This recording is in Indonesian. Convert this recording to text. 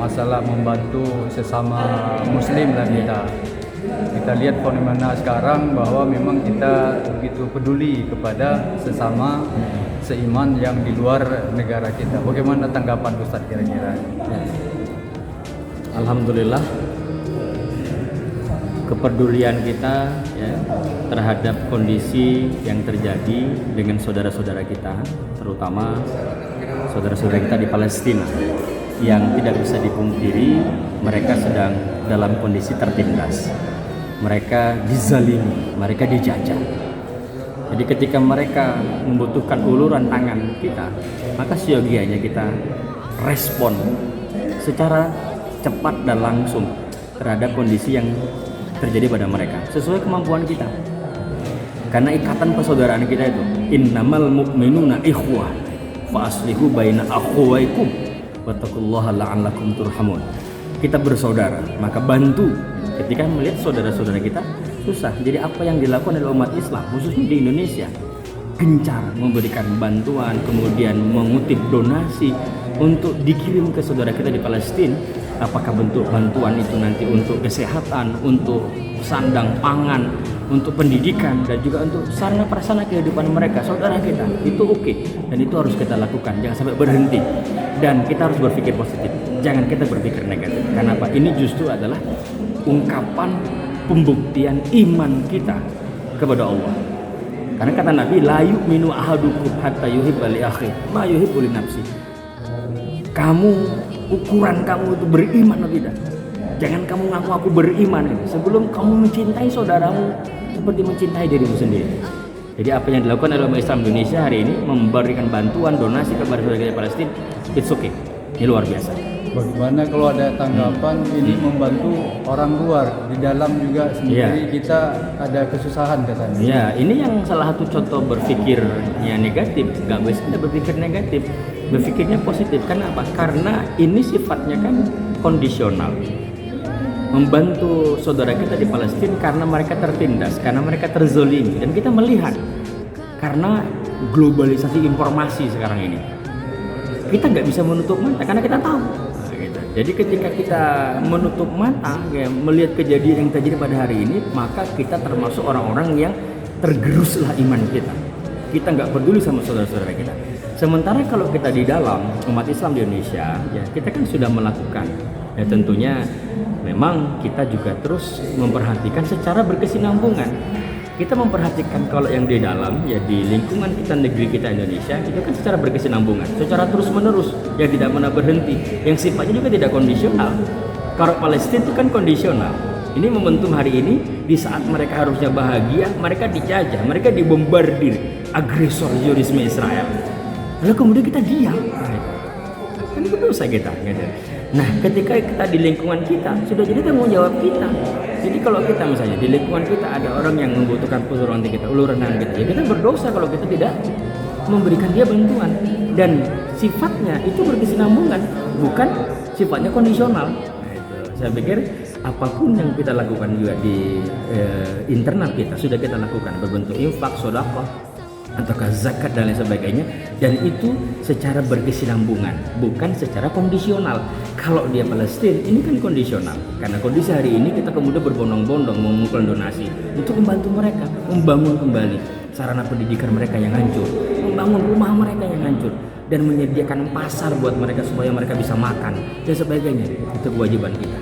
masalah membantu sesama muslim lah kita lihat fenomena sekarang bahwa memang kita begitu peduli kepada sesama seiman yang di luar negara kita. Bagaimana tanggapan Ustaz kira-kira? Alhamdulillah, kepedulian kita ya, terhadap kondisi yang terjadi dengan saudara-saudara kita, terutama saudara-saudara kita di Palestina, yang tidak bisa dipungkiri mereka sedang dalam kondisi tertindas, mereka dizalimi, mereka dijajah. Jadi ketika mereka membutuhkan uluran tangan kita, maka siogianya kita respon secara cepat dan langsung terhadap kondisi yang terjadi pada mereka sesuai kemampuan kita. Karena ikatan persaudaraan kita itu innamal mu'minuna ikhwah fa aslihu baina akhwaikum wattaqullaha la'allakum turhamun. Kita bersaudara, maka bantu ketika melihat saudara-saudara kita susah. Jadi apa yang dilakukan oleh umat Islam khususnya di Indonesia, gencar memberikan bantuan, kemudian mengutip donasi untuk dikirim ke saudara kita di Palestina. Apakah bentuk bantuan itu nanti untuk kesehatan, untuk sandang pangan, untuk pendidikan, dan juga untuk sarana prasarana kehidupan mereka, saudara kita, itu oke. Dan itu harus kita lakukan, jangan sampai berhenti. Dan kita harus berpikir positif, jangan kita berpikir negatif. Kenapa? Ini justru adalah ungkapan pembuktian iman kita kepada Allah. Karena kata Nabi, la yu'minu ahadukum hatta yuhibba li akhi ma yuhibbu li nafsi. Ukuran kamu itu beriman atau tidak? Jangan kamu ngaku aku beriman sebelum kamu mencintai saudaramu seperti mencintai dirimu sendiri. Jadi apa yang dilakukan oleh umat Islam Indonesia hari ini, memberikan bantuan donasi kepada saudara kita Palestina, it's okay. Ini luar biasa. Bagaimana kalau ada tanggapan ini membantu orang luar, di dalam juga sendiri kita ada kesusahan katanya. Ya, ini yang salah satu contoh berpikirnya negatif. Gak bisa kita berpikir negatif, berpikirnya positif. Kenapa? Karena ini sifatnya kan kondisional. Membantu saudara kita di Palestina karena mereka tertindas, karena mereka terzolimi, dan kita melihat karena globalisasi informasi sekarang ini, kita nggak bisa menutup mata karena kita tahu. Jadi ketika kita menutup mata ya, melihat kejadian yang terjadi pada hari ini, maka kita termasuk orang-orang yang tergeruslah iman kita. Kita nggak peduli sama saudara-saudara kita. Sementara kalau kita di dalam umat Islam di Indonesia, ya kita kan sudah melakukan. Ya tentunya memang kita juga terus memperhatikan secara berkesinambungan. Kita memperhatikan kalau yang di dalam, ya di lingkungan kita, negeri kita Indonesia, itu kan secara berkesinambungan, secara terus-menerus, yang tidak pernah berhenti, yang sifatnya juga tidak kondisional. Kalau Palestina itu kan kondisional. Ini momentum hari ini, di saat mereka harusnya bahagia, mereka dijajah, mereka dibombardir, agresor Zionisme Israel. Lalu kemudian kita diam. Kan itu dosa kita. Gitu. Nah, ketika kita di lingkungan kita, sudah jadi tanggung jawab kita. Jadi kalau kita misalnya di lingkungan kita ada orang yang membutuhkan uluran kita, ya kita berdosa kalau kita tidak memberikan dia bantuan. Dan sifatnya itu berkesinambungan, bukan sifatnya kondisional. Saya pikir apapun yang kita lakukan juga di internal kita sudah kita lakukan berbentuk infak, sedekah, ataukah zakat dan lain sebagainya, dan itu secara berkesinambungan, bukan secara kondisional. Kalau dia Palestina ini kan kondisional, karena kondisi hari ini kita kemudian berbondong-bondong mengumpulkan donasi untuk membantu mereka membangun kembali sarana pendidikan mereka yang hancur, membangun rumah mereka yang hancur, dan menyediakan pasar buat mereka supaya mereka bisa makan dan sebagainya. Itu kewajiban kita.